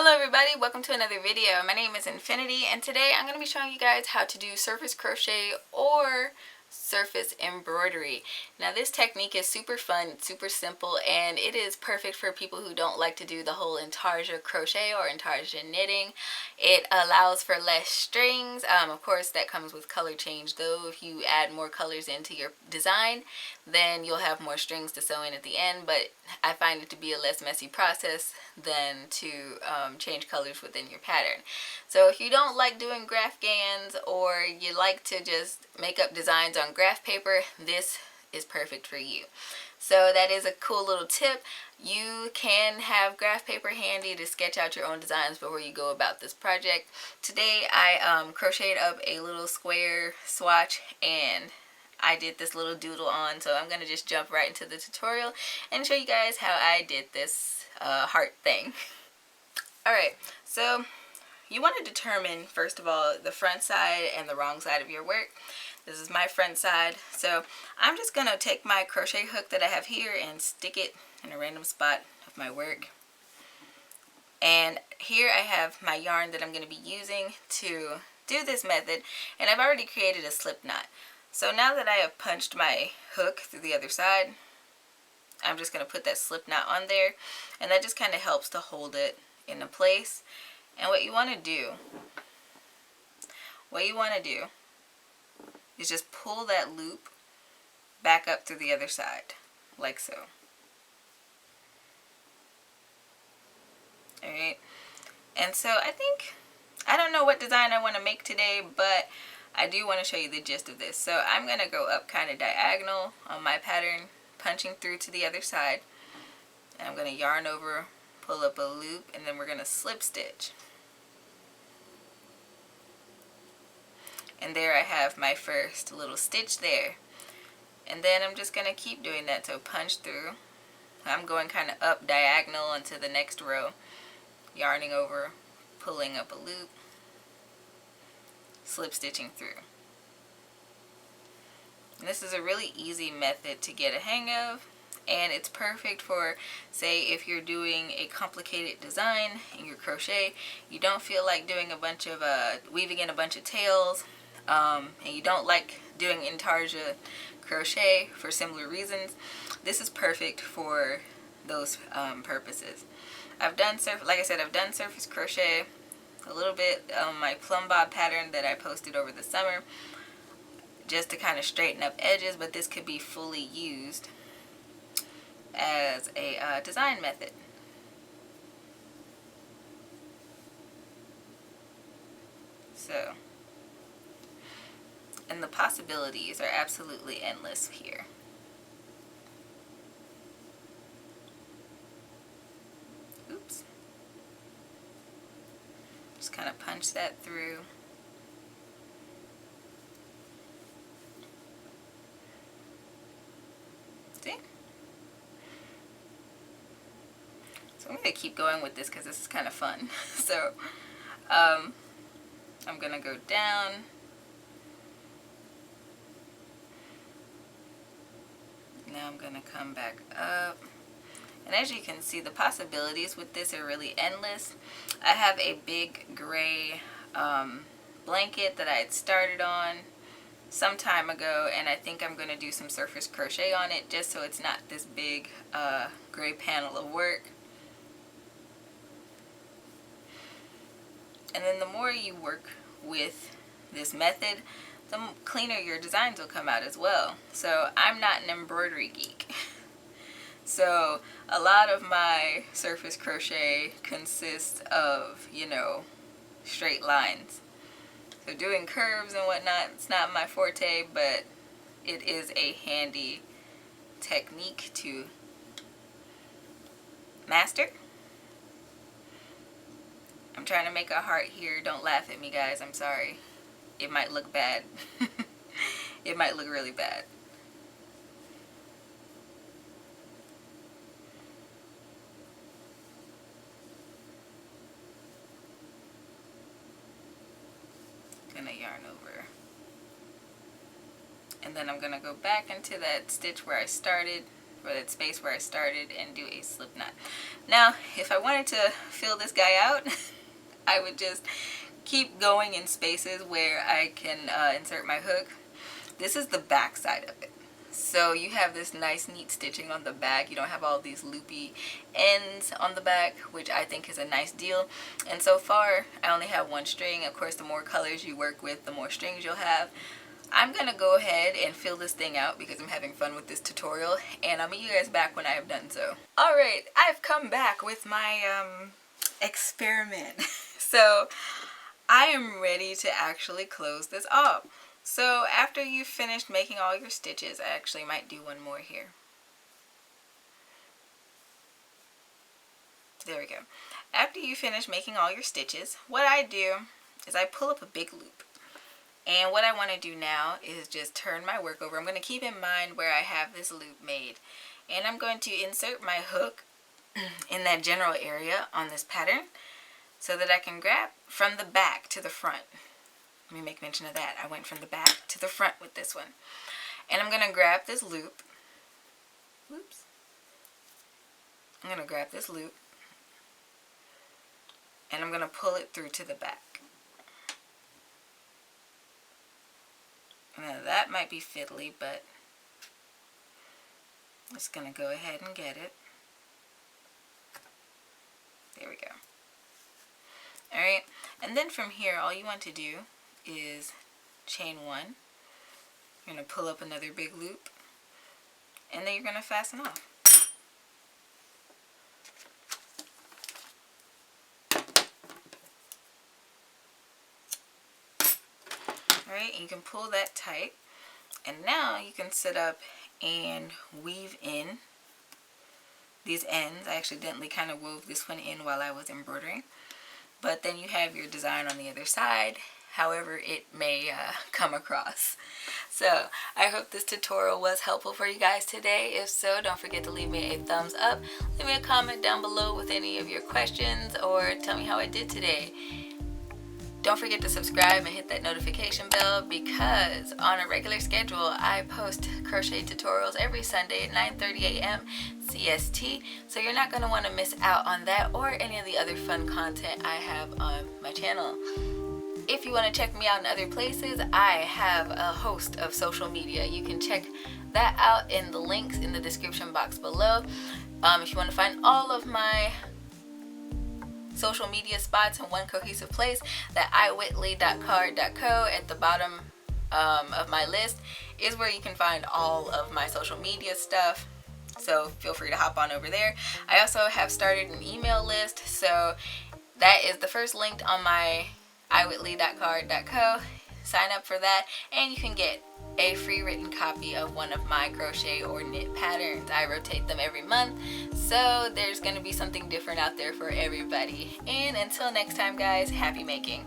Hello everybody, welcome to another video. My name is Infiniti and today I'm going to be showing you guys how to do surface crochet or surface embroidery. Now this technique is super fun, it's super simple, and it is perfect for people who don't like to do the whole intarsia crochet or intarsia knitting. It allows for less strings. Of course that comes with color change though. If you add more colors into your design, then you'll have more strings to sew in at the end, but I find it to be a less messy process than to change colors within your pattern. So if you don't like doing graph gans or you like to just make up designs on graph paper, this is perfect for you. So that is a cool little tip. You can have graph paper handy to sketch out your own designs before you go about this project. Today I crocheted up a little square swatch and I did this little doodle on, so I'm going to just jump right into the tutorial and show you guys how I did this heart thing. Alright, so you want to determine first of all the front side and the wrong side of your work. This is my front side, so I'm just going to take my crochet hook that I have here and stick it in a random spot of my work. And here I have my yarn that I'm going to be using to do this method, and I've already created a slip knot. So now that I have punched my hook through the other side, I'm just going to put that slip knot on there, and that just kind of helps to hold it into place. And what you want to do is just pull that loop back up through the other side, like so. Alright, and so I don't know what design I want to make today, but I do want to show you the gist of this. So I'm going to go up kind of diagonal on my pattern, punching through to the other side. And I'm going to yarn over, pull up a loop, and then we're going to slip stitch. And there I have my first little stitch there. And then I'm just going to keep doing that. So punch through. I'm going kind of up diagonal into the next row, yarning over, pulling up a loop, slip stitching through. And this is a really easy method to get a hang of, and it's perfect for, say, if you're doing a complicated design in your crochet, you don't feel like doing a bunch of weaving in a bunch of tails, and you don't like doing intarsia crochet for similar reasons. This is perfect for those purposes. Like I said, I've done surface crochet a little bit on my plumb bob pattern that I posted over the summer, just to kind of straighten up edges, but this could be fully used as a design method. So, and the possibilities are absolutely endless here. Oops. Just kind of punch that through. See? So I'm going to keep going with this because this is kind of fun. So I'm going to go down. Now I'm going to come back up. And as you can see, the possibilities with this are really endless. I have a big gray blanket that I had started on some time ago, and I think I'm going to do some surface crochet on it just so it's not this big gray panel of work. And then the more you work with this method, the cleaner your designs will come out as well. So I'm not an embroidery geek. So a lot of my surface crochet consists of, you know, straight lines. So doing curves and whatnot, it's not my forte, but it is a handy technique to master. I'm trying to make a heart here. Don't laugh at me, guys. I'm sorry. It might look bad. It might look really bad. Gonna yarn over, and then I'm gonna go back into that stitch where I started or that space where I started, and do a slip knot. Now, if I wanted to fill this guy out, I would just keep going in spaces where I can insert my hook. This is the back side of it. So you have this nice neat stitching on the back. You don't have all these loopy ends on the back, which I think is a nice deal. And so far I only have one string. Of course, the more colors you work with, the more strings you'll have. I'm gonna go ahead and fill this thing out because I'm having fun with this tutorial, and I'll meet you guys back when I have done so. Alright, I've come back with my experiment. So I am ready to actually close this off. So after you've finished making all your stitches, I actually might do one more here. There we go. After you finish making all your stitches, what I do is I pull up a big loop. And what I want to do now is just turn my work over. I'm going to keep in mind where I have this loop made. And I'm going to insert my hook in that general area on this pattern so that I can grab from the back to the front. Let me make mention of that. I went from the back to the front with this one. And I'm going to grab this loop. Whoops. I'm going to grab this loop. And I'm going to pull it through to the back. Now that might be fiddly, but I'm just going to go ahead and get it. There we go. Alright, and then from here all you want to do is chain one. You're going to pull up another big loop, and then you're going to fasten off. Alright, and you can pull that tight, and now you can sit up and weave in these ends. I accidentally kind of wove this one in while I was embroidering, but then you have your design on the other side, however it may come across. So I hope this tutorial was helpful for you guys today. If so, don't forget to leave me a thumbs up, leave me a comment down below with any of your questions, or tell me how I did today. Don't forget to subscribe and hit that notification bell, because on a regular schedule I post crochet tutorials every Sunday at 9:30 a.m. CST, so you're not going to want to miss out on that or any of the other fun content I have on my channel. If you want to check me out in other places, I have a host of social media. You can check that out in the links in the description box below. If you want to find all of my social media spots in one cohesive place, that InfinitiWhitley.co at the bottom of my list is where you can find all of my social media stuff, so feel free to hop on over there. I also have started an email list, so that is the first link on my InfinitiWhitley.co. Sign up for that and you can get a free written copy of one of my crochet or knit patterns. I rotate them every month, so there's going to be something different out there for everybody. And until next time guys, happy making!